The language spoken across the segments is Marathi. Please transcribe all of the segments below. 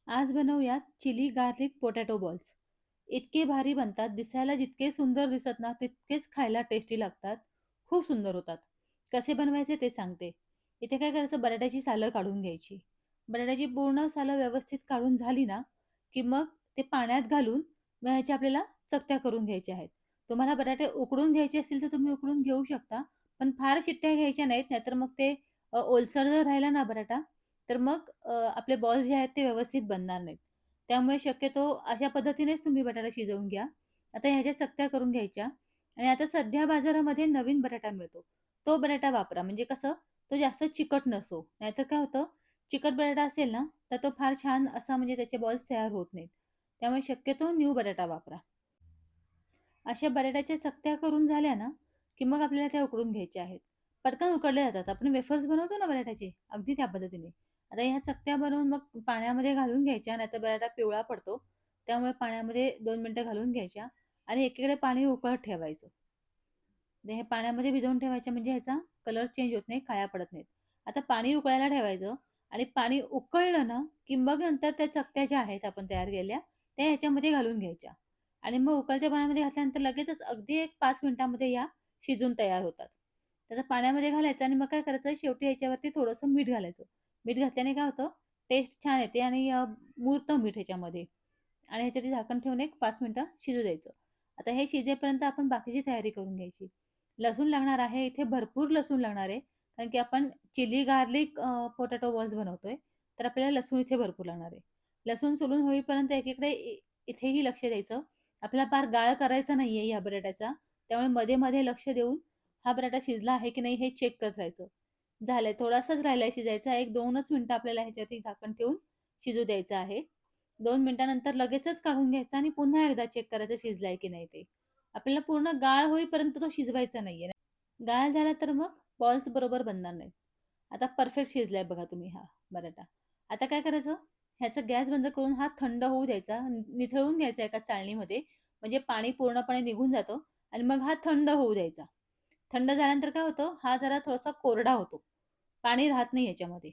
आज बनवूयात चिली गार्लिक पोटॅटो बॉल्स. इतके भारी बनतात, दिसायला जितके सुंदर दिसत ना, तितकेच खायला टेस्टी लागतात. खूप सुंदर होतात. कसे बनवायचे ते सांगते. इथे काय करायचं, बटाट्याची सालं काढून घ्यायची. बटाट्याची पूर्ण सालं व्यवस्थित काढून झाली ना, की मग ते पाण्यात घालून मग ह्याच्या आपल्याला चकत्या करून घ्यायच्या आहेत. तुम्हाला बटाटे उकडून घ्यायचे असतील तर तुम्ही उकडून घेऊ शकता. पण फार शिट्ट्या घ्यायच्या नाहीत, नाहीतर मग ते ओलसर जर राहिला ना बटाटा, तर मग आपले बॉल्स जे आहेत ते व्यवस्थित बनणार नाहीत. त्यामुळे शक्यतो अशा पद्धतीनेच तुम्ही बटाटा शिजवून घ्या. आता ह्याच्या चकत्या करून घ्यायच्या आणि आता सध्या बाजारामध्ये नवीन बटाटा मिळतो. तो बटाटा वापरा, म्हणजे कसं, तो जास्त चिकट नसो. नाहीतर काय होतं, चिकट बटाटा असेल ना, तर तो फार छान असा म्हणजे त्याचे बॉल्स तयार होत नाहीत. त्यामुळे शक्यतो न्यू बटाटा वापरा. अशा बटाट्याच्या चकत्या करून झाल्या ना, की मग आपल्याला त्या उकडून घ्यायच्या आहेत. पटकन उकडल्या जातात. आपण वेफर्स बनवतो ना बटाट्याचे, अगदी त्या पद्धतीने. आता ह्या चकत्या बनवून मग पाण्यामध्ये घालून घ्यायच्या, नाहीतर बटाटा पिवळा पडतो. त्यामुळे पाण्यामध्ये 2 मिनिटं घालून घ्यायच्या आणि एकीकडे पाणी उकळत ठेवायचं. ते हे पाण्यामध्ये भिजवून ठेवायच्या, म्हणजे ह्याचा कलर चेंज होत नाही, काळ्या पडत नाहीत. आता पाणी उकळायला ठेवायचं आणि पाणी उकळलं ना, की मग नंतर त्या चकत्या ज्या आहेत आपण तयार केलेल्या, त्या ह्याच्यामध्ये घालून घ्यायच्या आणि मग उकळत्या पाण्यामध्ये घातल्यानंतर लगेचच अगदी एक 5 मिनिटांमध्ये या शिजून तयार होतात. त्याचं पाण्यामध्ये घालायचं आणि मग काय करायचं, शेवटी ह्याच्यावरती थोडंसं मीठ घालायचं. मीठ घातल्याने काय होतं, टेस्ट छान येते आणि मुरतं मीठ ह्याच्यामध्ये. आणि ह्याच्यावरती झाकण ठेवून एक 5 मिनिटं शिजू द्यायचं. आता हे शिजेपर्यंत आपण बाकीची तयारी करून घ्यायची. लसूण लागणार आहे, इथे भरपूर लसूण लागणार आहे. कारण की आपण चिली गार्लिक पोटॅटो बॉल्स बनवतोय. तर आपल्याला लसूण इथे भरपूर लागणार आहे. लसूण सोलून होईपर्यंत एकीकडे इथेही लक्ष द्यायचं. आपल्याला फार गाळ करायचा नाहीये या बटाट्याचा. त्यामुळे मध्ये-मध्ये लक्ष देऊन हा बटाटा शिजला आहे की नाही हे चेक करत राहायचं. झालंय, थोडासाच राहिलाय शिजायचा. 1-2च मिनिटं आपल्याला ह्याच्यावरती झाकण ठेवून शिजू द्यायचं आहे. 2 मिनिटानंतर लगेचच काढून घ्यायचा आणि पुन्हा एकदा चेक करायचं शिजलाय की नाही ते. आपल्याला पूर्ण गाळ होईपर्यंत तो शिजवायचा नाहीये. गाळ झाला तर मग बॉल्स बरोबर बनणार नाहीत. आता परफेक्ट शिजलाय बघा तुम्ही हा बटाटा. आता काय करायचं? ह्याचा गॅस बंद करून हा थंड होऊ द्यायचा. निथळून घ्यायचा एका चाळणीमध्ये, म्हणजे पाणी पूर्णपणे निघून जातं आणि मग हा थंड होऊ द्यायचा. थंड झाल्यानंतर काय होतं, हा जरा थोडासा कोरडा होतो. पाणी राहत नाही याच्यामध्ये.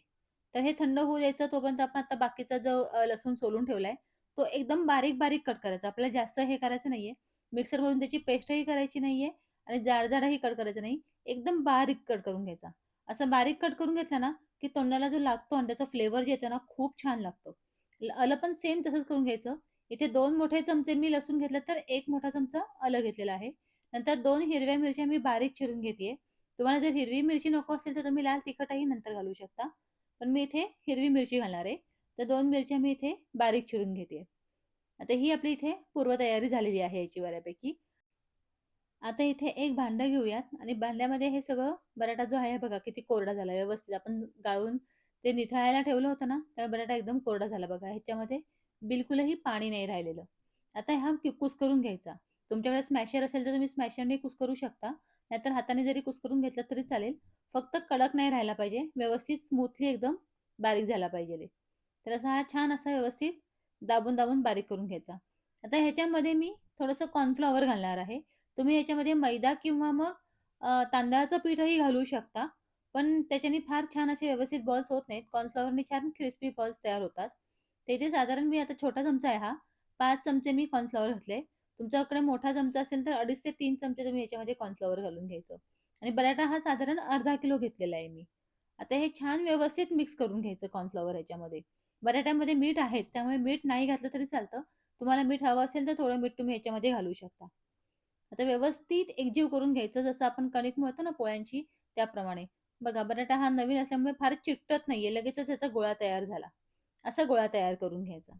तर हे थंड होऊ द्यायचं. तोपर्यंत आपण आता बाकीचा जो लसूण सोलून ठेवलाय, तो एकदम बारीक-बारीक कट करायचा. आपल्याला जास्त हे करायचं नाहीये. मिक्सरमधून त्याची पेस्टही करायची नाहीये आणि जाड-जाडही कट करायचं नाही. एकदम बारीक कट करून घ्यायचा. असं बारीक कट करून घेतला ना, की तोंडाला जो लागतो आणि त्याचा फ्लेवर जे येतं ना, खूप छान लागतं. आलं पण सेम तसंच करून घ्यायचं. इथे 2 मोठे चमचे मी लसूण घेतला, तर 1 मोठा चमचा आलं घेतलेला आहे. नंतर 2 हिरव्या मिरच्या मी बारीक चिरून घेतेय. तुम्हाला जर हिरवी मिरची नको असेल, तर तुम्ही लाल तिखटही नंतर घालू शकता. पण मी इथे हिरवी मिरची घालणार आहे. तर 2 मिरच्या मी इथे बारीक चिरून घेतेय. आता ही आपली इथे पूर्वतयारी झालेली आहे याची बऱ्यापैकी. आता इथे एक भांडं घेऊयात आणि भांड्यामध्ये हे सगळं बटाटा जो आहे बघा किती कोरडा झाला व्यवस्थित. आपण गाळून ते निथळायला ठेवलं होतं ना, तर बटाटा एकदम कोरडा झाला बघा. ह्याच्यामध्ये बिलकुलही पाणी नाही राहिलेलं. आता हा कुस्करून घ्यायचा. तुमच्याकडे स्मॅशर असेल तर तुम्ही स्मॅशरने कुस्करू शकता. नाहीतर हाताने जरी कुस्करून घेतलं तरी चालेल. फक्त कडक नाही राहायला पाहिजे. व्यवस्थित स्मूथली एकदम बारीक झाला पाहिजे. तर असा हा छान असा व्यवस्थित दाबून-दाबून बारीक करून घ्यायचा. आता ह्याच्यामध्ये मी थोडंसं कॉर्नफ्लॉवर घालणार आहे. तुम्ही याच्यामध्ये मैदा किंवा मग तांदळाचं पीठही घालू शकता. पण त्याच्याने फार छान असे व्यवस्थित बॉल्स होत नाहीत. कॉर्नफ्लॉवरने छान क्रिस्पी बॉल्स तयार होतात. तर इथे साधारण मी आता छोटा चमचा आहे हा, 5 चमचे मी कॉर्नफ्लॉवर घातले. तुमच्याकडे मोठा चमचा असेल तर 2.5 ते 3 चमचे तुम्ही याच्यामध्ये कॉर्नफ्लॉवर घालून घ्यायचं. आणि बटाटा हा साधारण अर्धा किलो घेतलेला आहे मी. आता हे छान व्यवस्थित मिक्स करून घ्यायचं कॉर्नफ्लॉवर ह्याच्यामध्ये. बटाट्यामध्ये मीठ आहेच, त्यामुळे मीठ नाही घातलं तरी चालतं. तुम्हाला मीठ हवं असेल तर थोडं मीठ तुम्ही ह्याच्यामध्ये घालू शकता. आता व्यवस्थित एकजीव करून घ्यायचं, जसं आपण कणिक मळतो ना पोळ्यांची त्याप्रमाणे. बघा बटाटा हा नवीन असल्यामुळे फार चिकटत नाहीये. लगेचच याचा गोळा तयार झाला. असा गोळा तयार करून घ्यायचा.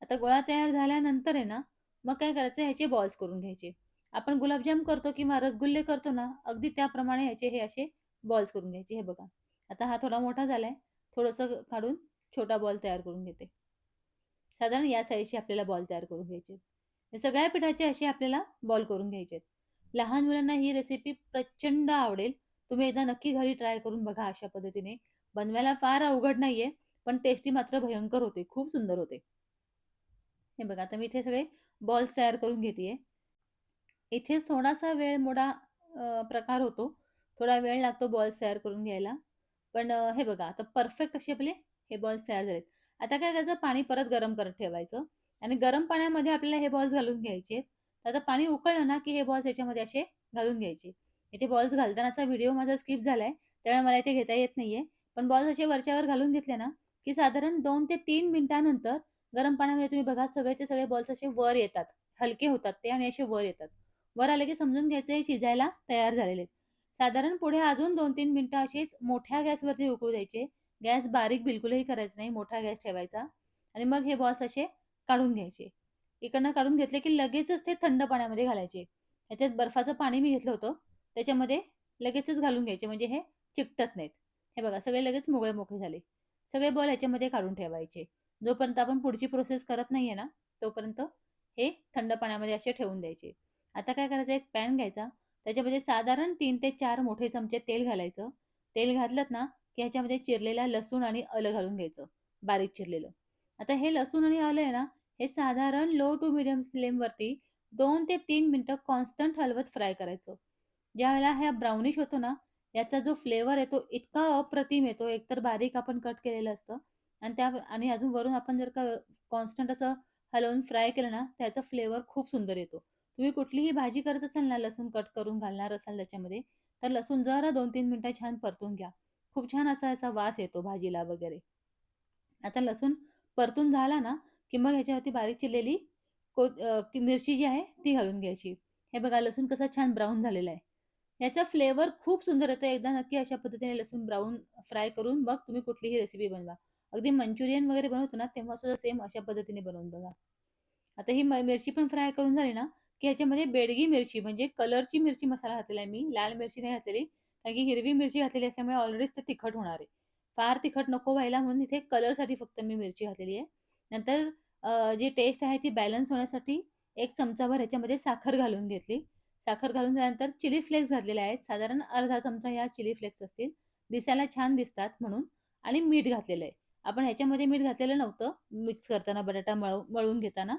आता गोळा तयार झाल्यानंतर आहे ना, मग काय करायचं, ह्याचे बॉल्स करून घ्यायचे. आपण गुलाबजाम करतो किंवा रसगुल्ले करतो ना, अगदी त्याप्रमाणे ह्याचे हे असे बॉल्स करून घ्यायचे. हे बघा. आता हा थोडा मोठा झालाय. थोडंसं काढून छोटा बॉल तयार करून घेते. साधारण या साइजचे आपल्याला बॉल तयार करून घ्यायचे. हे सगळ्या पिठाचे असे आपल्याला बॉल करून घ्यायचे आहेत. लहान मुलांना ही रेसिपी प्रचंड आवडेल. तुम्ही एकदा नक्की घरी ट्राय करून बघा अशा पद्धतीने. बनवायला फार अवघड नाहीये, पण टेस्टी मात्र भयंकर होते. खूप सुंदर होते. हे बघा, आता मी इथे सगळे बॉल्स तयार करून घेतेय. इथे थोडासा वेळ-मोडा प्रकार होतो. थोडा वेळ लागतो बॉल्स तयार करून घ्यायला. पण हे बघा आता परफेक्ट असे आपले हे बॉल्स तयार झालेत. आता काय करायचं, पाणी परत गरम करत ठेवायचं आणि गरम पाण्यामध्ये आपल्याला हे बॉल्स घालून घ्यायचे. तर आता पाणी उकळलं ना, की हे बॉल्स याच्यामध्ये असे घालून घ्यायचे. इथे बॉल्स घालतानाचा व्हिडिओ माझा स्किप झालाय, त्यामुळे मला इथे घेता येत नाहीये. पण बॉल्स असे वरच्यावर घालून घेतले ना, की साधारण 2 ते 3 मिनिटानंतर गरम पाण्यामध्ये तुम्ही बघा सगळेच्या सगळे बॉल्स असे वर येतात. हलके होतात ते आणि असे वर येतात. वर आले की समजून घ्यायचं हे शिजायला तयार झालेले आहेत. साधारण पुढे अजून 2-3 मिनिटं अशीच मोठ्या गॅसवरती उकळू द्यायचे. गॅस बारीक बिलकुलही करायचा नाही, मोठा गॅस ठेवायचा आणि मग हे बॉल्स असे काढून घ्यायचे. इकडनं काढून घेतले की लगेचच ते थंड पाण्यामध्ये घालायचे. ह्याच्यात बर्फाचं पाणी मी घेतलं होतं, त्याच्यामध्ये लगेचच घालून घ्यायचे म्हणजे हे चिकटत नाहीत. हे बघा सगळे लगेच मोकळे-मोकळे झाले. सगळे बॉल ह्याच्यामध्ये काढून ठेवायचे. जोपर्यंत आपण पुढची प्रोसेस करत नाहीये ना, तोपर्यंत हे थंड पाण्यामध्ये असे ठेवून द्यायचे. आता काय करायचं, एक पॅन घ्यायचा, त्याच्यामध्ये साधारण 3 ते 4 मोठे चमचे तेल घालायचं. तेल घातलत ना, की ह्याच्यामध्ये चिरलेला लसूण आणि आलं घालून घ्यायचं, बारीक चिरलेलं. आता हे लसूण आणि आलं आहे ना, हे साधारण लो टू मीडियम फ्लेमवरती 2 ते 3 मिनिटं कॉन्स्टंट हलवत फ्राय करायचं. ज्यावेळेला हा ब्राउनिश होतो ना, याचा जो फ्लेवर आहे तो इतका अप्रतिम येतो. एकतर बारीक आपण कट केलेलं असतं आणि आणि अजून वरून आपण जर का कॉन्स्टंट असं हलवून फ्राय केलं ना, त्याचा फ्लेवर खूप सुंदर येतो. तुम्ही कुठलीही भाजी करत असाल ना, लसूण कट करून घालणार असाल त्याच्यामध्ये, तर लसूण जरा 2-3 मिनिटं छान परतून घ्या. खूप छान असा असा वास येतो भाजीला वगैरे. आता लसूण परतून झाला ना, की मग ह्याच्यावरती बारीक चिरलेली की मिरची जी आहे ती घालून घ्यायची. हे बघा लसूण कसा छान ब्राउन झालेला आहे. याचा फ्लेवर खूप सुंदर येतो. एकदा नक्की अशा पद्धतीने लसूण ब्राउन फ्राय करून मग तुम्ही कुठलीही रेसिपी बनवा. अगदी मंचुरियन वगैरे बनवतो ना, तेव्हा सुद्धा सेम अशा पद्धतीने बनवून बघा. आता ही मिरची पण फ्राय करून झाली ना, की ह्याच्यामध्ये बेडगी मिरची म्हणजे कलरची मिरची मसाला घातलेला आहे मी. लाल मिरची नाही घातलेली. कारण की हिरवी मिरची घातलेली असल्यामुळे ऑलरेडीच ते तिखट होणार आहे. फार तिखट नको व्हायला म्हणून इथे कलरसाठी फक्त मी मिरची घातलेली आहे. नंतर जी टेस्ट आहे ती बॅलन्स होण्यासाठी 1 चमचाभर ह्याच्यामध्ये साखर घालून घेतली. साखर घालून झाल्यानंतर चिली फ्लेक्स घातलेले आहेत. साधारण अर्धा चमचा ह्या चिली फ्लेक्स असतील. दिसायला छान दिसतात म्हणून आणि मीठ घातलेलं आहे. आपण ह्याच्यामध्ये मीठ घातलेलं नव्हतं मिक्स करताना बटाटा मळून घेताना.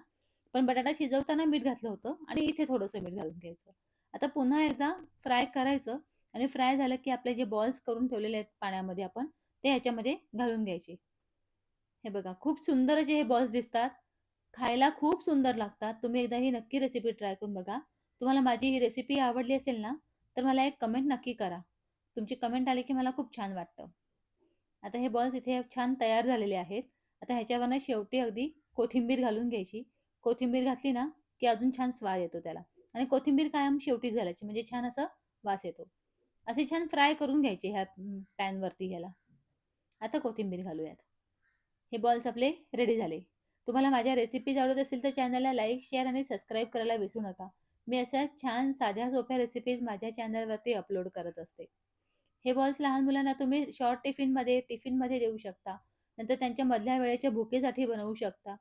पण बटाटा शिजवताना मीठ घातलं होतं आणि इथे थोडंसं मीठ घालून घ्यायचं. आता पुन्हा एकदा फ्राय करायचं आणि फ्राय झालं की आपले जे बॉल्स करून ठेवलेले आहेत पाण्यामध्ये आपण, ते ह्याच्यामध्ये घालून घ्यायचे. हे बघा खूप सुंदर असे हे बॉल्स दिसतात. खायला खूप सुंदर लागतात. तुम्ही एकदा ही नक्की रेसिपी ट्राय करून बघा. तुम्हाला माझी ही रेसिपी आवडली असेल ना, तर मला एक कमेंट नक्की करा. तुमची कमेंट आली की मला खूप छान वाटतं. आता हे बॉल्स इथे छान तयार झालेले आहेत. आता ह्याच्यावरनं शेवटी अगदी कोथिंबीर घालून घ्यायची. कोथिंबीर घातली ना, की अजून छान स्वाद येतो त्याला आणि कोथिंबीर कायम शेवटीच घालायची म्हणजे छान असा वास येतो. असे छान फ्राय करून घ्यायचे ह्या पॅनवरती ह्याला. आता कोथिंबीर घालूयात. हे बॉल्स आपले रेडी झाले. तुम्हाला माझ्या रेसिपीज आवडत असतील तर चॅनलला लाईक, शेअर आणि सबस्क्राईब करायला विसरू नका. मी अशा छान साध्या सोप्या रेसिपीज माझ्या चॅनलवरती अपलोड करत असते. हे बॉल्स लहान मुलांना तुम्ही शॉर्ट टिफिनमध्ये देऊ शकता. नंतर त्यांच्या मधल्या वेळेच्या भुकेसाठी बनवू शकता.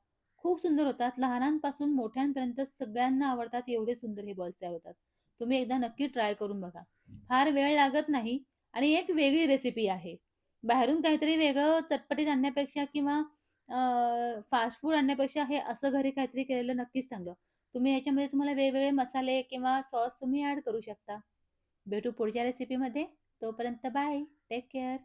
खूप सुंदर होतात. लहानांपासून मोठ्यांपर्यंत सगळ्यांना आवडतात एवढे सुंदर हे बॉल्स तयार होतात. तुम्ही एकदा नक्की ट्राय करून बघा. फार वेळ लागत नाही आणि एक वेगळी रेसिपी आहे. बाहेरून काहीतरी वेगळं चटपटीत आणण्यापेक्षा किंवा फास्ट फूड आणण्यापेक्षा हे असं घरी काहीतरी केलेलं नक्कीच चांगलं. तुम्ही ह्याच्यामध्ये तुम्हाला वेगवेगळे मसाले किंवा सॉस तुम्ही ॲड करू शकता. भेटू पुढच्या रेसिपीमध्ये. तोपर्यंत बाय. Take care.